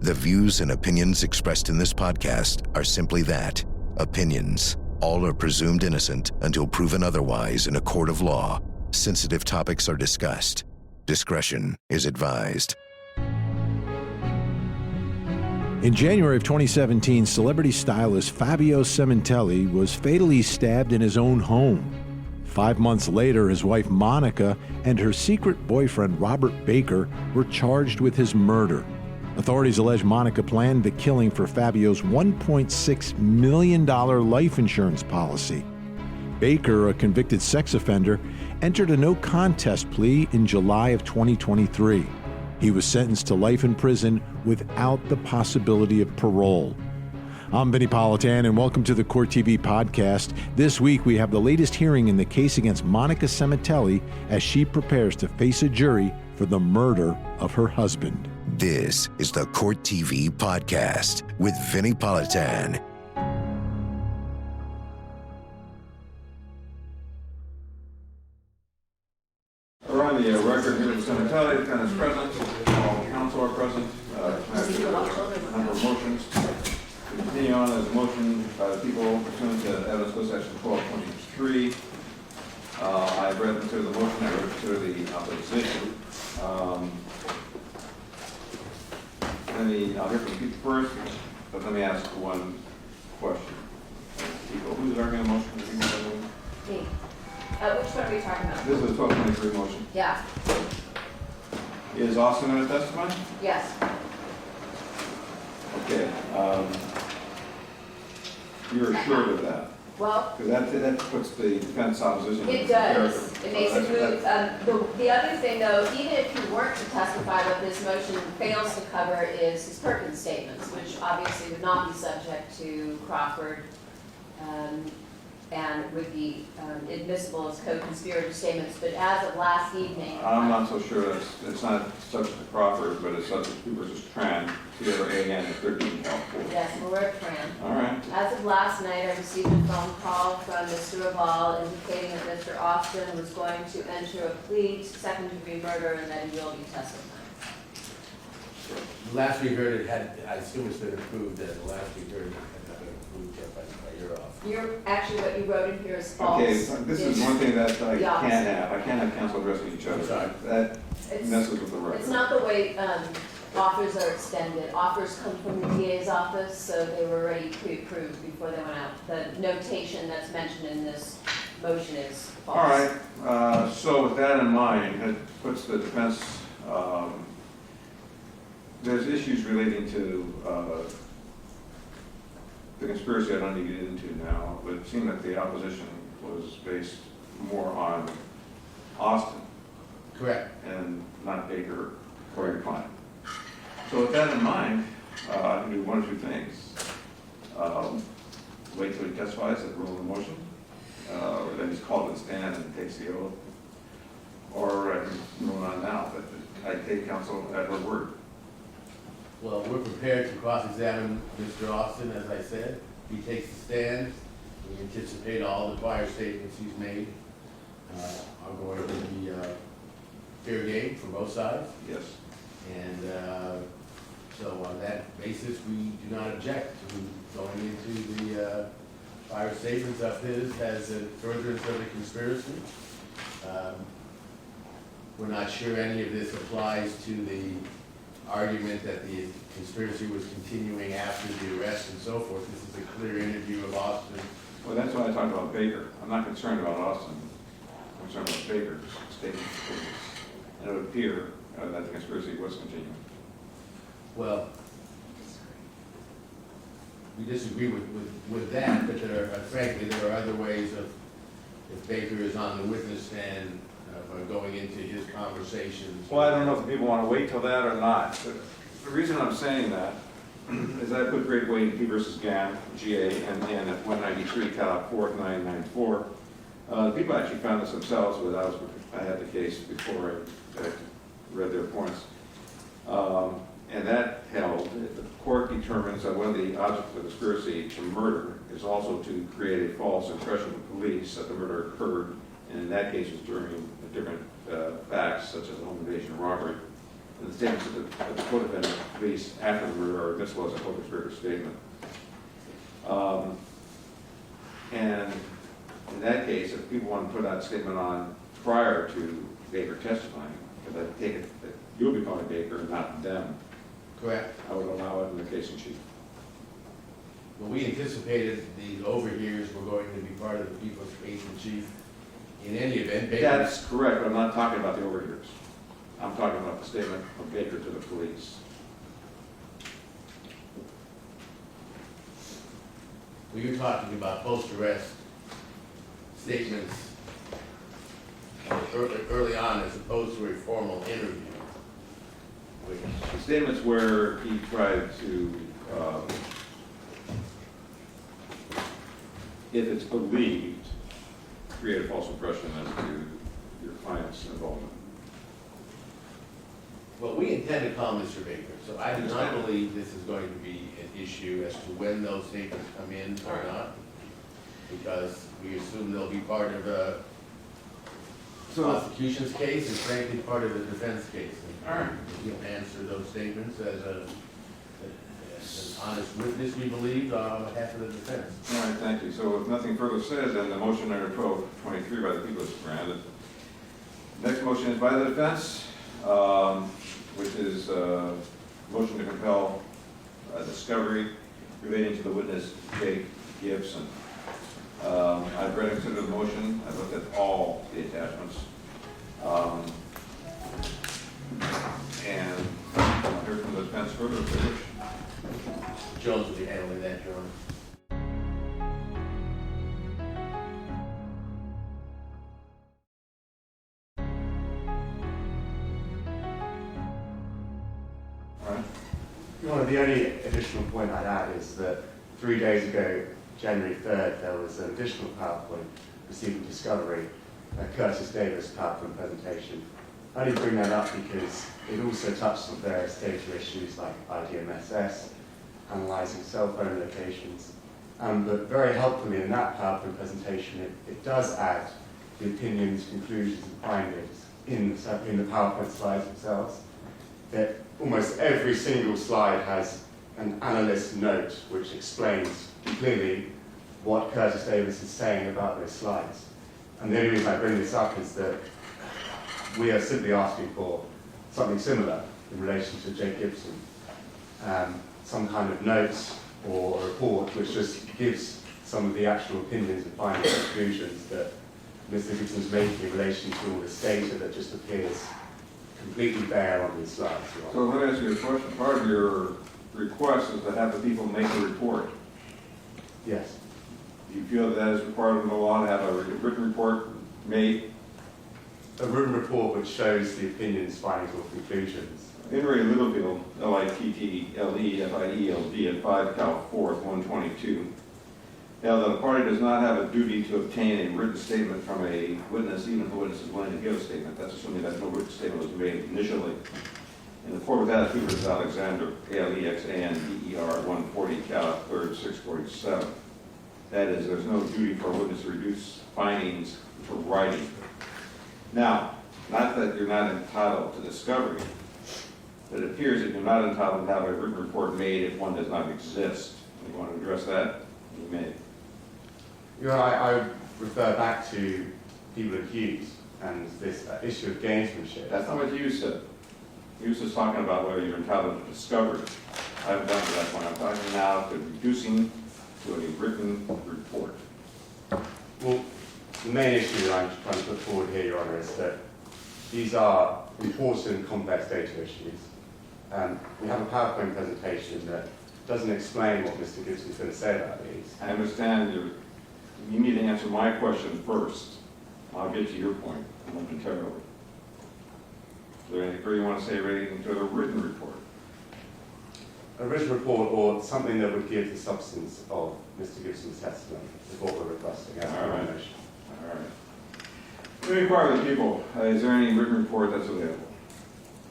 The views and opinions expressed in this podcast are simply that, opinions. All are presumed innocent until proven otherwise in a court of law. Sensitive topics are discussed. Discretion is advised. In January of 2017, celebrity stylist Fabio Sementilli was fatally stabbed in his own home. 5 months later, his wife Monica and her secret boyfriend Robert Baker were charged with his murder. Authorities allege Monica planned the killing for Fabio's $1.6 million life insurance policy. Baker, a convicted sex offender, entered a no-contest plea in July of 2023. He was sentenced to life in prison without the possibility of parole. I'm Vinny Politan, and welcome to the Court TV podcast. This week, we have the latest hearing in the case against Monica Sementilli as she prepares to face a jury for the murder of her husband. This is the Court TV podcast with Vinny Politan. Around the record here with Sementilli, defendant is present, all counsel are present. I have a number of motions. We continue on as a motion by the people pursuant to evidence code section 1223. I've read through the motion, I read through the opposition. I'll hear from people first, but let me ask one question. People, who's arguing the motion? Me. Which one are we talking about? This is a 1223 motion. Yeah. Is Austin going to testify? Yes. Okay. You're assured of that? Well, Because that puts the defense opposition. it does. It makes it move. The other thing, though, even if you weren't to testify, what this motion fails to cover is his Perkins statements, which obviously would not be subject to Crawford and would be admissible as co-conspirator statements. But as of last evening, I'm not so sure it's not subject to Crawford, but it's subject to versus Tran, TRAN at 13 California. yes, we're at Fran. All right. As of last night, I received a phone call from Mr. Raval indicating that Mr. Austin was going to enter a plea to second-degree murder and that he will be testifying. Last we heard it had, I assume it's been approved, and the last we heard it had not been approved yet by your office. Actually, what you wrote in here is false. Okay, this is one thing that I the opposite. can't have. I can't have counsel addressing each other. Sorry. That It's- messes with the record. It's not the way offers are extended. Offers come from the DA's office, so they were already pre-approved before they went out. The notation that's mentioned in this motion is false. All right. So with that in mind, it puts the defense. There's issues relating to the conspiracy I don't need to get into now, but it seemed that the opposition was based more on Austin Correct. and not Baker or your client. So with that in mind, I can do one or two things. Wait till he testifies at rule of motion, or then he's called to the stand and takes the oath, or I can rule on now, but I take counsel at her word. Well, we're prepared to cross-examine Mr. Austin, as I said. He takes the stand. We anticipate all the prior statements he's made are going to be fair game for both sides. Yes. And so on that basis, we do not object to going into the prior statements of his as a furtherance of the conspiracy. We're not sure any of this applies to the argument that the conspiracy was continuing after the arrest and so forth. This is a clear interview of Austin. Well, that's why I talked about Baker. I'm not concerned about Austin. I'm concerned about Baker's statement. And it would appear that the conspiracy was continuing. Well, we disagree with that, but frankly, there are other ways of, if Baker is on the witness stand, going into his conversations. Well, I don't know if people want to wait till that or not. But the reason I'm saying that is I put great weight in P versus GAM, GA, and at 193, Cal 4994. People actually found this themselves, but I had the case before I read their points. And that held, if the court determines that one of the objects of the conspiracy to murder is also to create a false impression to police that the murder occurred, and in that case it's during different facts, such as a home invasion or robbery, the statements that the co-defendant released after the murder are admissible as a co-conspirator statement. And in that case, if people want to put that statement on prior to Baker testifying, because I take it that you'll be calling Baker and not them, Correct. I would allow it in the case in chief. Well, we anticipated the overhears were going to be part of the people's case in chief. In any event, Baker. That's correct, but I'm not talking about the overhears. I'm talking about the statement of Baker to the police. Well, you're talking about post-arrest statements early on as opposed to a formal interview. Which, The statements where he tried to, if it's believed, create a false impression as to your client's involvement. well, we intend to call Mr. Baker, so I do not believe this is going to be an issue as to when those statements come in or not, because we assume they'll be part of a prosecution's case and frankly part of the defense case. All right. He'll answer those statements as an honest witness, we believe, on behalf of the defense. All right, thank you. So if nothing further said, then the motion under 1223 by the people is granted. Next motion is by the defense, which is motion to compel discovery relating to the witness Jake Gibson. I've read and considered the motion. I've looked at all the attachments. And I'll hear from the defense further if they wish. Jones will be handling that, Your Honor. All right. Your Honor, the only additional point I'd add is that 3 days ago, January 3rd, there was an additional PowerPoint receiving discovery, a Curtis Davis PowerPoint presentation. I only bring that up because it also touched on various data issues like IDMSS, analyzing cell phone locations. But very helpfully in that PowerPoint presentation, it does add the opinions, conclusions, and findings in the PowerPoint slides themselves. That almost every single slide has an analyst note which explains clearly what Curtis Davis is saying about those slides. And the only reason I bring this up is that we are simply asking for something similar in relation to Jake Gibson. Some kind of notes or a report which just gives some of the actual opinions and findings and conclusions that Mr. Gibson's making in relation to all this data that just appears completely bare on these slides. So let me ask you a question. Part of your request is to have the people make a report. Yes. Do you feel that is required of the law to have a written report made? A written report which shows the opinions, findings, or conclusions. In Ray Littlefield, Littlefield at 5 Cal 4th, 122, held that a party does not have a duty to obtain a written statement from a witness, even if the witness is willing to give a statement. That's assuming that no written statement was made initially. In the court with attitude versus Alexander, ALEXANDER 140 Cal 3rd, 647. That is, there's no duty for a witness to reduce findings for writing. Now, not that you're not entitled to discovery, but it appears that you're not entitled to have a written report made if one does not exist. You want to address that? You may. You know, I refer back to people accused and this issue of gamesmanship. That's not what you said. You was just talking about whether you're entitled to discovery. I haven't done to that point. I'm talking now to reducing to a written report. Well, the main issue that I'm trying to put forward here, Your Honour, is that these are important and complex data issues. We have a PowerPoint presentation that doesn't explain what Mr. Gibson's going to say about these. I understand you need to answer my question first. I'll get to your point momentarily. Is there anything further you want to say relating to the written report? A written report or something that would give the substance of Mr. Gibson's testimony is what we're requesting as All a right. motion. All right. Let me inquire with the people. Is there any written report that's available?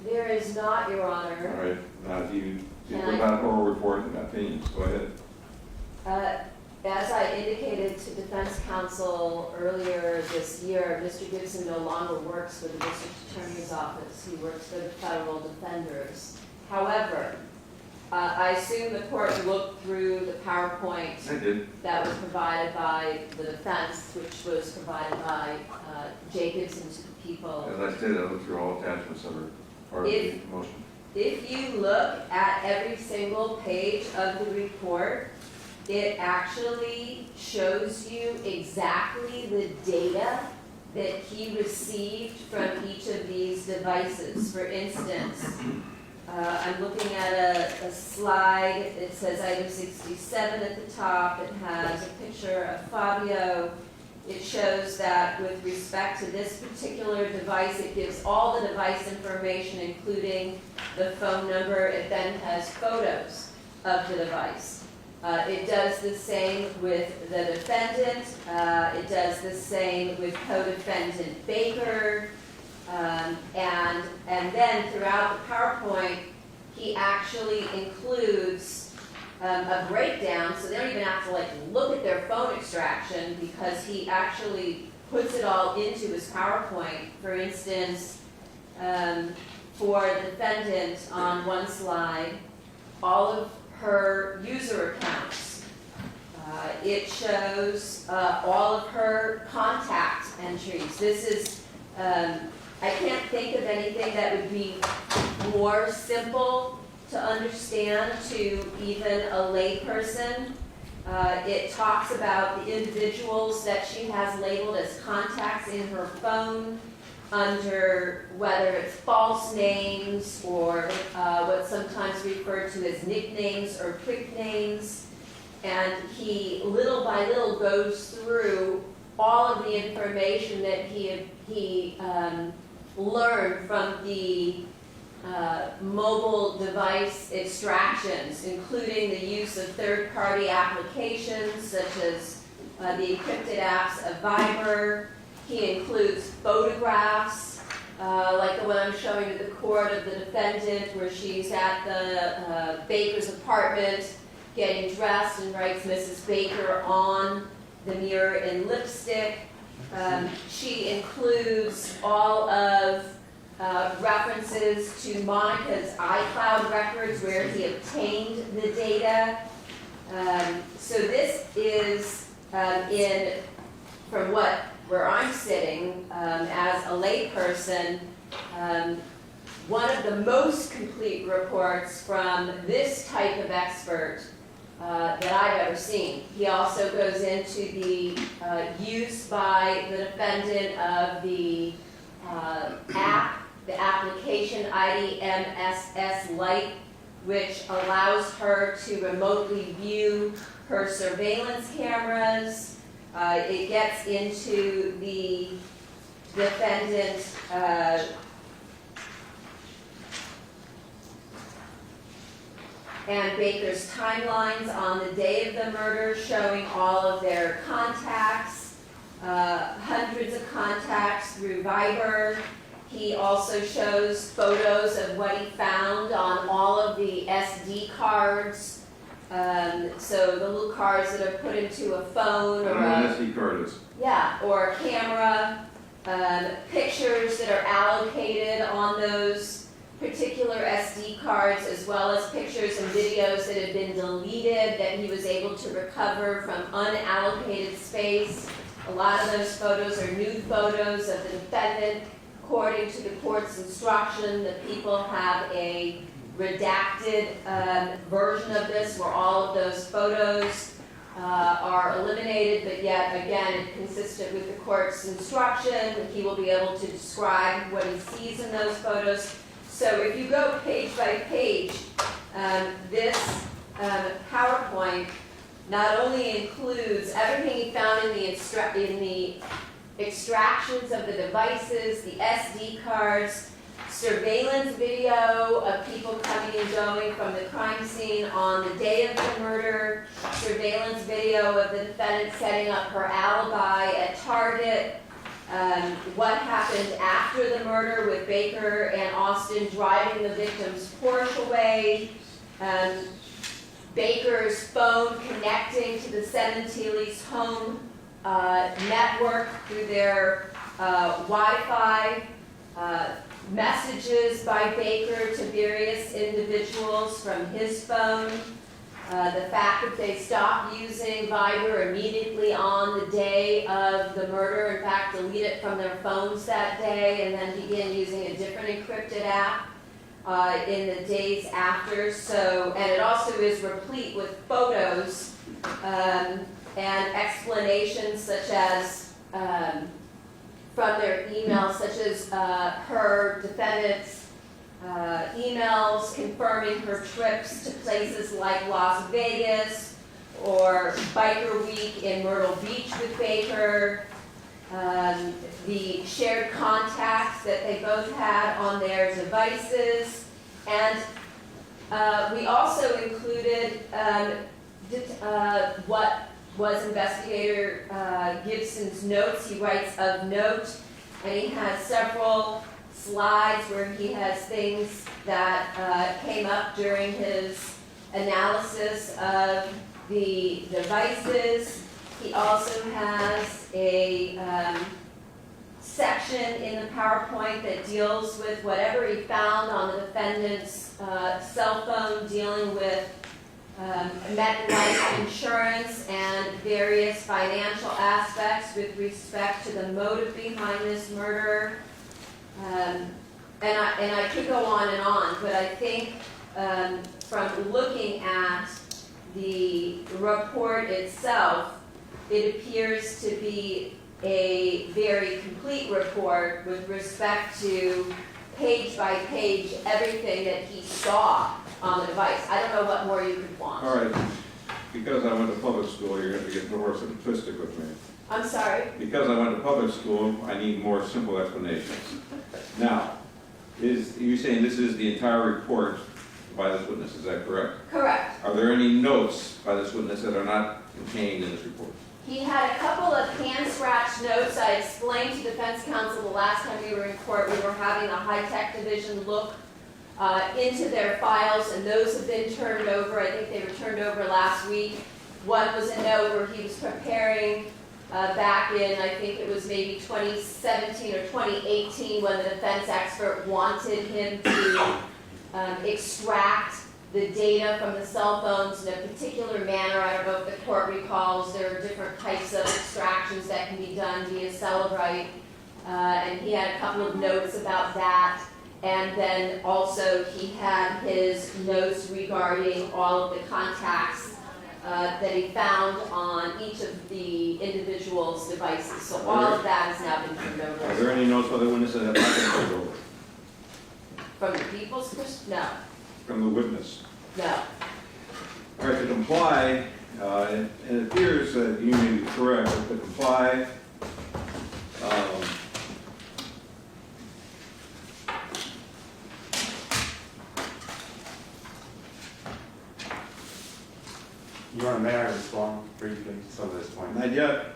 There is not, Your All Honor. right. Now, if you put out an oral report and opinions, go ahead. As I indicated to defense counsel earlier this year, Mr. Gibson no longer works for the district attorney's office. He works for the federal defenders. However, I assume the court looked through the PowerPoint I did. that was provided by the defense, which was provided by Jay Gibson to the people. As I said, I looked through all attachments that are part of the motion. If you look at every single page of the report, it actually shows you exactly the data that he received from each of these devices. For instance, I'm looking at a slide. It says item 67 at the top. It has a picture of Fabio. It shows that with respect to this particular device, it gives all the device information, including the phone number. It then has photos of the device. It does the same with the defendant. It does the same with co-defendant Baker. And then throughout the PowerPoint, he actually includes a breakdown, so they don't even have to look at their phone extraction, because he actually puts it all into his PowerPoint. For instance, for the defendant on one slide, all of her user accounts. It shows all of her contact entries. This is, I can't think of anything that would be more simple to understand to even a layperson. It talks about the individuals that she has labeled as contacts in her phone, under whether it's false names or what's sometimes referred to as nicknames or quick names. And he, little by little, goes through all of the information that he learned from the mobile device extractions, including the use of third-party applications such as the encrypted apps of Viber. He includes photographs, like the one I'm showing to the court of the defendant, where she's at the Baker's apartment getting dressed and writes Mrs. Baker on the mirror in lipstick. She includes all of references to Monica's iCloud records where he obtained the data. So this is from where I'm sitting as a layperson, one of the most complete reports from this type of expert that I've ever seen. He also goes into the use by the defendant of the app, the application ID MSS Lite, which allows her to remotely view her surveillance cameras. It gets into the defendant and Baker's timelines on the day of the murder, showing all of their contacts, hundreds of contacts through Viber. He also shows photos of what he found on all of the SD cards. So the little cards that are put into a phone or an SD card is. Yeah, or a camera, pictures that are allocated on those particular SD cards, as well as pictures and videos that have been deleted that he was able to recover from unallocated space. A lot of those photos are nude photos of the defendant. According to the court's instruction, the people have a redacted version of this where all of those photos are eliminated, but yet again consistent with the court's instruction, he will be able to describe what he sees in those photos. So if you go page by page, this PowerPoint not only includes everything he found in the extractions of the devices, the SD cards, surveillance video of people coming and going from the crime scene on the day of the murder, surveillance video of the defendant setting up her alibi at Target, what happened after the murder with Baker and Austin driving the victim's Porsche away. Baker's phone connecting to the Sementilli's home network through their Wi-Fi, messages by Baker to various individuals from his phone, the fact that they stopped using Viber immediately on the day of the murder, in fact delete it from their phones that day and then begin using a different encrypted app in the days after. So, and it also is replete with photos and explanations such as from their emails, such as her defendant's emails confirming her trips to places like Las Vegas or Biker Week in Myrtle Beach with Baker, the shared contacts that they both had on their devices, and we also included what was investigator Gibson's notes. He writes of note, and he has several slides where he has things that came up during his analysis of the devices. He also has a section in the PowerPoint that deals with whatever he found on the defendant's cell phone dealing with MetLife insurance and various financial aspects with respect to the motive behind this murder. And I could go on, but I think from looking at the report itself, it appears to be a very complete report with respect to page by page everything that he saw on the device. I don't know what more you could want. All right, because I went to public school, you're going to get more simplistic with me. I'm sorry? Because I went to public school, I need more simple explanations. Now, you're saying this is the entire report by this witness, is that correct? Correct. Are there any notes by this witness that are not contained in this report? He had a couple of hand-scratched notes. I explained to defense counsel the last time we were in court, we were having a high-tech division look into their files, and those have been turned over. I think they were turned over last week. One was a note where he was preparing back in, I think it was maybe 2017 or 2018, when the defense expert wanted him to extract the data from the cell phones in a particular manner. I don't know if the court recalls, there are different types of extractions that can be done via Cellebrite, and he had a couple of notes about that. And then also he had his notes regarding all of the contacts that he found on each of the individual's devices. So all of that has now been turned over. Are there any notes by the witness that have not been turned over? From the people's perspective? No. From the witness? No. All right, to comply, and it appears that you may be correct, but to comply, Your Honor, may I respond briefly to some of this point? not yet.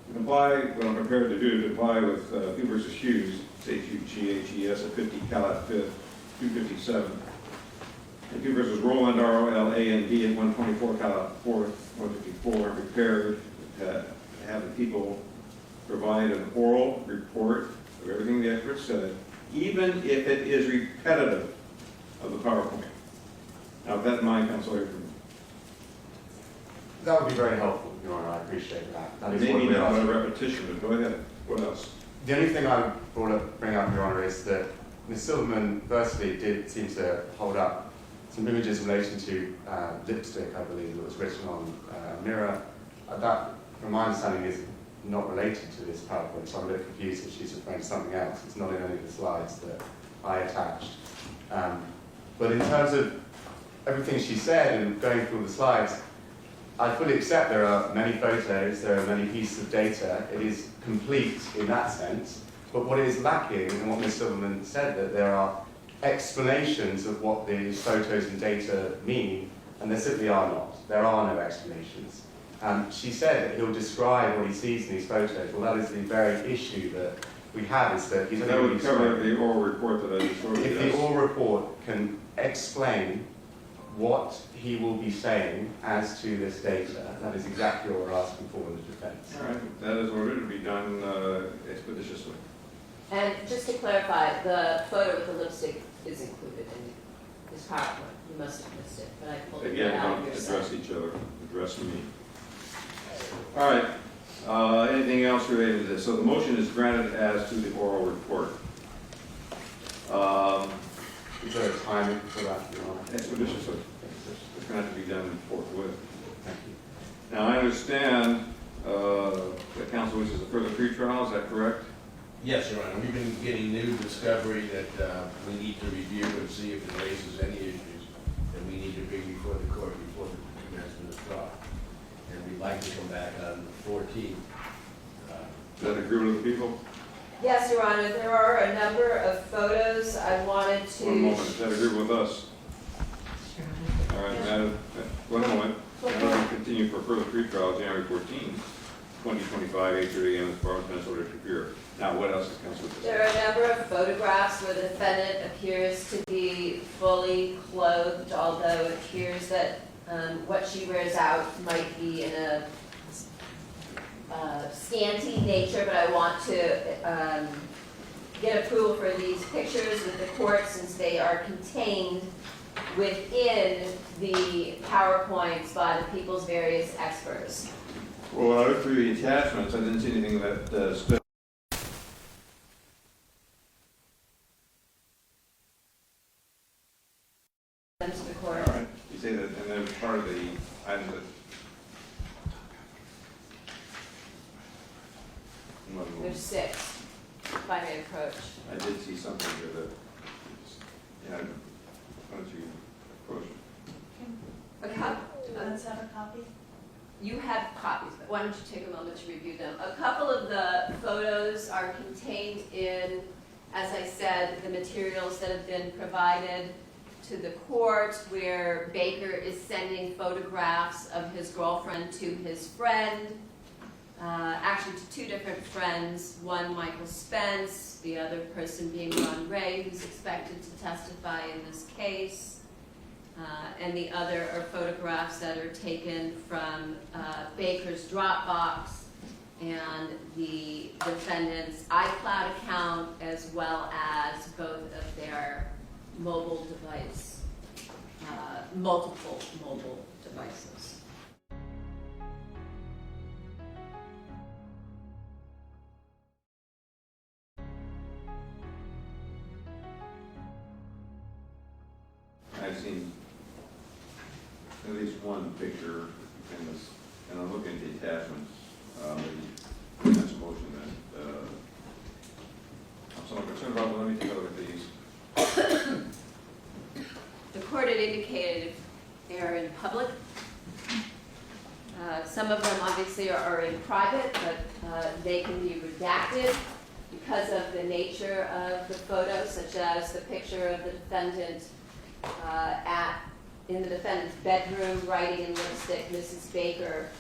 To comply, what I'm prepared to do, to comply with Hugh versus Hughes, Hughes at 50 Calat 5th, 257. And Hugh versus Roland, ROLAND at 124 Calat 4th, 154. I'm prepared to have the people provide an oral report of everything the expert said, even if it is repetitive of the PowerPoint. Now, with that in mind, Counsel, I hear from you. That would be very helpful, Your Honor. I appreciate that. That is what Maybe we're not a asking. repetition, but go ahead. What else? The only thing I would bring up, Your Honor, is that Ms. Silverman firstly did seem to hold up some images in relation to lipstick, I believe, that was written on a mirror. That, from my understanding, is not related to this PowerPoint, so I'm a bit confused if she's referring to something else. It's not in any of the slides that I attached. But in terms of everything she said and going through the slides, I fully accept there are many photos, there are many pieces of data. It is complete in that sense. But what is lacking, and what Ms. Silverman said, that there are explanations of what these photos and data mean, and there simply are not. There are no explanations. She said that he'll describe what he sees in these photos. Well, that is the very issue that we have, is that he's That only would cover the oral report that I just showed you. if the oral report can explain what he will be saying as to this data. That is exactly what we're asking for in the defense. All right, that is ordered to be done expeditiously. And just to clarify, the photo with the lipstick is included in this PowerPoint. You must have missed it, but I pulled it Again, out don't of your address site. each other, address me. All right, anything else related to this? So the motion is granted as to the oral report. Is there a timing for that, Your Honor? Expeditiously. It's going to have to be done forthwith. Thank you. Now, I understand that counsel wishes a further pretrial, is that correct? Yes, Your Honor, we've been getting new discovery that we need to review and see if it raises any issues that we need to bring before the court before the commencement of trial. And we'd like to come back on the 14th. Is that agreeable with the people? Yes, Your Honor, there are a number of photos I wanted to. One moment, is that agreeable with us? All right, Madam, one moment. Madam, we continue for further pretrial, January 14, 2025, 8:30 a.m. as far as Minnesota Superior. Now, what else is counsel? There are a number of photographs where the defendant appears to be fully clothed, although it appears that what she wears out might be in a scanty nature, but I want to get approval for these pictures with the court since they are contained within the PowerPoints by the people's various experts. Well, when I looked through the attachments, I didn't see anything that stood. Them to the court. All right, you say that, and then part of the items that. There's 6, if I may approach. I did see something here that, yeah, why don't you approach? Let's have a copy. You have copies, but why don't you take a moment to review them? A couple of the photos are contained in, as I said, the materials that have been provided to the court, where Baker is sending photographs of his girlfriend to his friend, actually to 2 different friends, one Michael Spence, the other person being Ron Ray, who's expected to testify in this case. And the other are photographs that are taken from Baker's Dropbox and the defendant's iCloud account, as well as both of their mobile device, multiple mobile devices. I've seen at least one picture in this, and I'm looking at the attachments, that's a motion that, I'm somewhat concerned about, but let me take a look at these. The court had indicated if they're in public. Some of them obviously are in private, but they can be redacted because of the nature of the photo, such as the picture of the defendant in the defendant's bedroom, writing in lipstick, Mrs. Baker,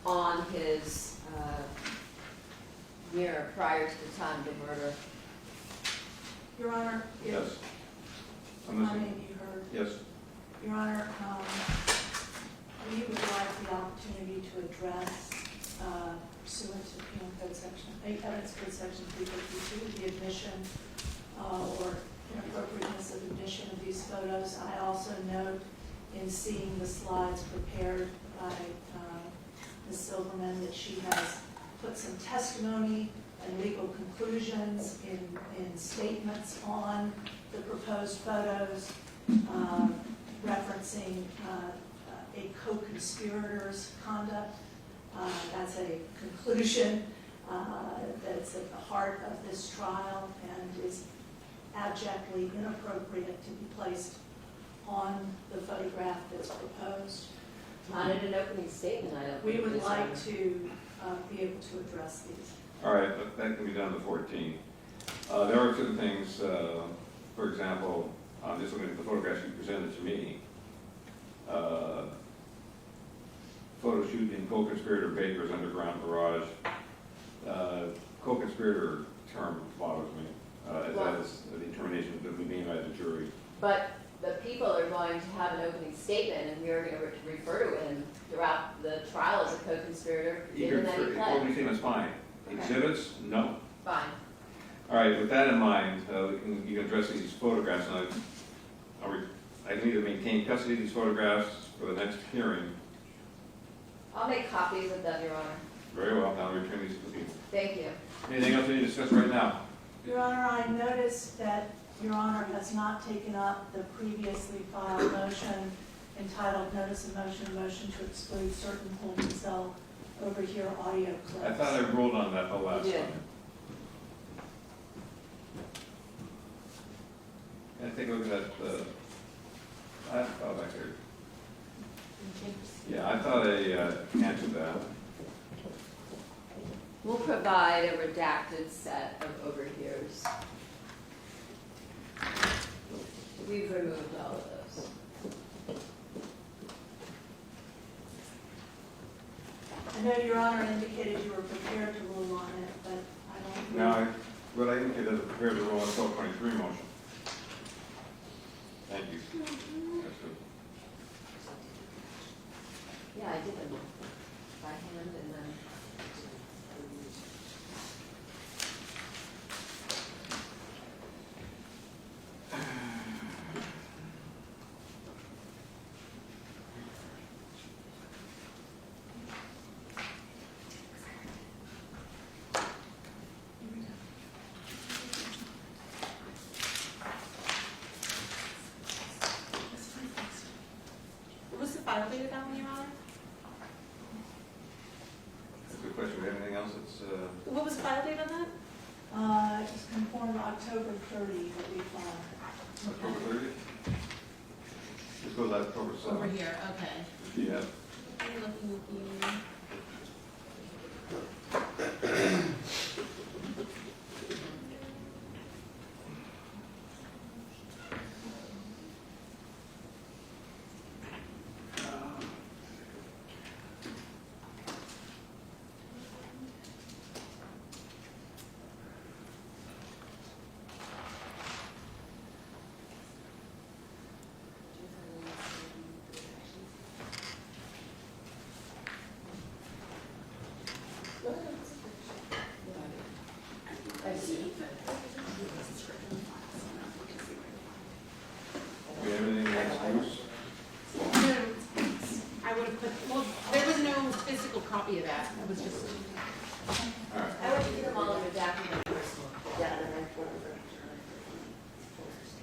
on his mirror prior to the time of the murder. Your Honor, if Yes. I'm I listening. may be heard. Yes. Your Honor, we would like the opportunity to address, pursuant to Penal Code Section, Evidence Code Section 352, the admission or inappropriateness of admission of these photos. I also note in seeing the slides prepared by Ms. Silverman that she has put some testimony and legal conclusions in statements on the proposed photos, referencing a co-conspirator's conduct. That's a conclusion that's at the heart of this trial and is abjectly inappropriate to be placed on the photograph that's proposed. Not in an opening statement, I don't We think, would Ms. like Warren. to be able to address these. All right, that can be done the 14th. There are certain things, for example, just looking at the photographs you presented to me, photo shoot in co-conspirator Baker's underground garage. Co-conspirator term bothers me, as that is a determination that would be made by the jury. But the people are going to have an opening statement, and we are going to refer to him throughout the trial as a co-conspirator in Eager the for, name opening statement's fine. Okay. Exhibits, no. Fine. All right, with that in mind, you can address these photographs, and I can either maintain custody of these photographs for the next hearing. I'll make copies of them, Your Honor. Very well, I'll return these to the people. Thank you. Anything else we need to discuss right now? Your Honor, I noticed that Your Honor has not taken up the previously filed motion entitled Notice of Motion to exclude certain hold and sell over here audio clips. I thought I ruled on that the last You did. time. Can I take a look at that, I thought I heard. Yeah, I thought I answered that. We'll provide a redacted set of overhears. We've removed all of those. I know Your Honor indicated you were prepared to rule on it, but I don't. Now, what I indicated as a prepared to roll on 1223 motion. Thank you. That's good. Yeah, I did them by hand and then. What was the file date of that one, Your Honor? That's a good question. Do we have anything else that's, What was the file date on that? It was conformed October 30 that we filed. October 30th? This goes out October 7th. Over here, okay. Yeah. I'm looking at you. I see. Do we have anything that's loose? No, I would have put, well, there was no physical copy of that. It was just, All right. I would get them all in redacted in personal. Yeah, and then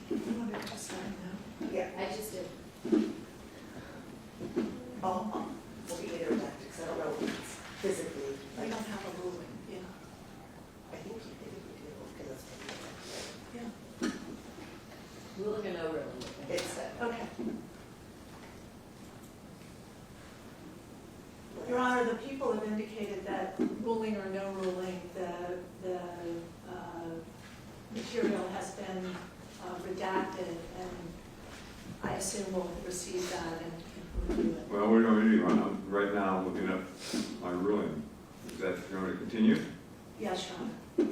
You want to just sign now? yeah, I just did. We'll be later back, because I don't know if it's physically, We like, don't have a ruling, yeah. I think you did it, because that's. Yeah. Ruling or no ruling? It's, Okay. Your Honor, the people have indicated that ruling or no ruling, the material has been redacted, and I assume we'll receive that and can review it. Well, we're going to do, right now, I'm looking up my ruling. Is that going to continue? Yes, Your Honor.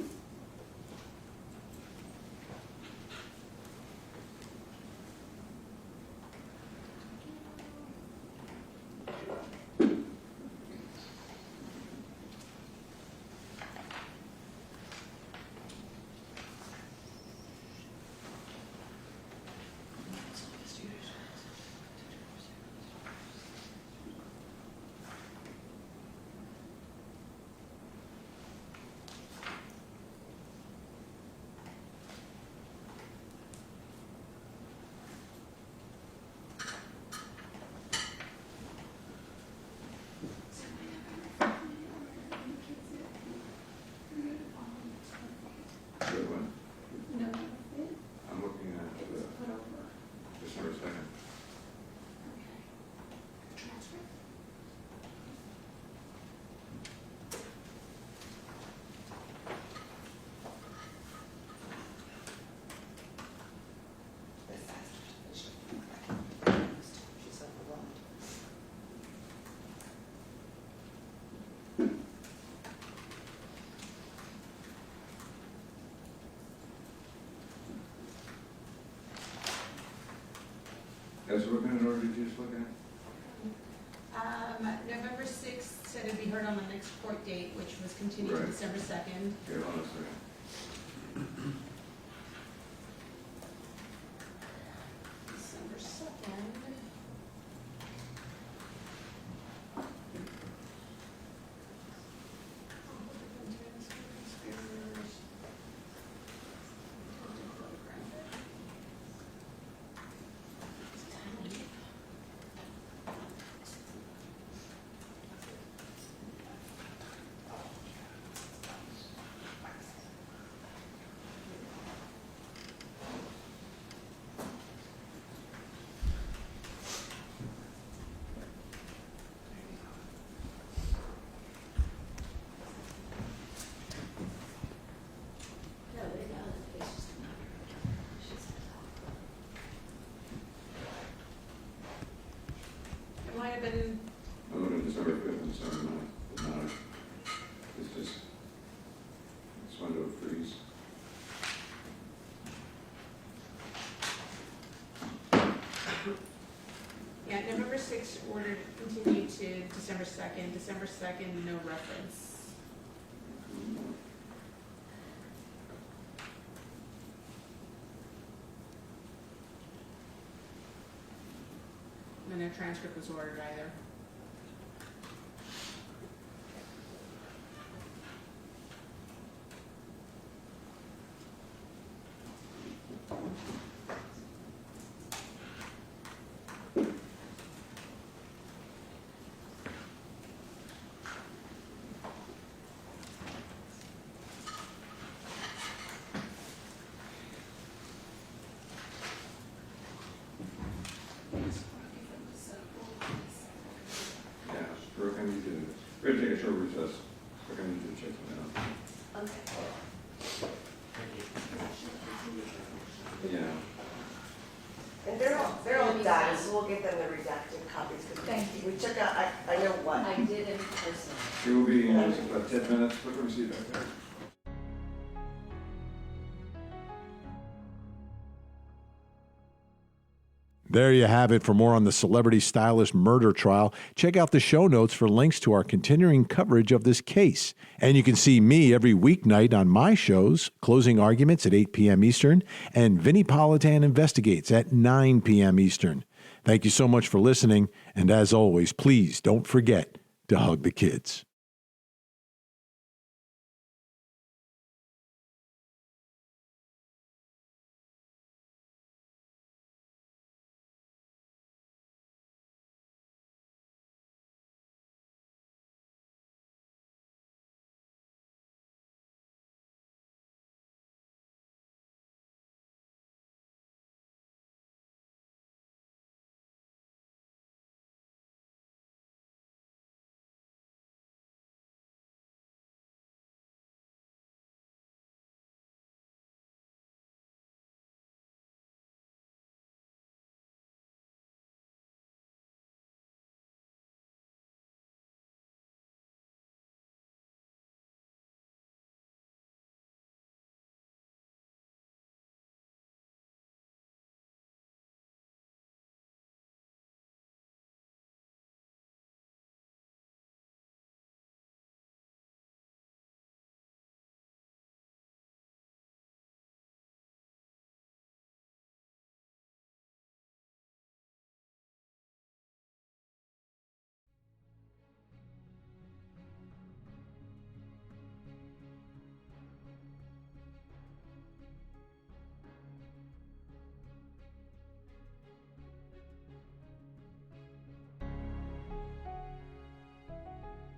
Good one. no. I'm looking at, just for a second. she's overwhelmed. guys looking at order, did you just look at? November 6th said it'd be heard on the next court date, which was continued to Right. December 2nd. Here, hold on a second. December 2nd. No, they got it. It's just It might have been, I looked at December 5th and December 9th, but not, it's just, this window freeze. yeah, November 6th ordered continued to December 2nd. December 2nd, no reference. And no transcript was ordered either. Yeah, Brooke, I need to, we're gonna take a short recess. Brooke, I need you to check something out. Okay. Yeah. And they're all done, so we'll get them the redacted copies. 'Cause Thank you. We took out, I know one. I did in person. It will be in about 10 minutes. Look, let me see it back there. There you have it. For more on the celebrity stylist murder trial, check out the show notes for links to our continuing coverage of this case. And you can see me every weeknight on my shows, Closing Arguments at 8 p.m. Eastern and Vinnie Politan Investigates at 9 p.m. Eastern. Thank you so much for listening. And as always, please don't forget to hug the kids.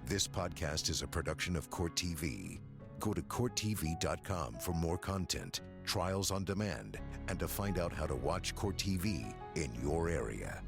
This podcast is a production of Court TV. Go to CourtTV.com for more content, trials on demand, and to find out how to watch Court TV in your area.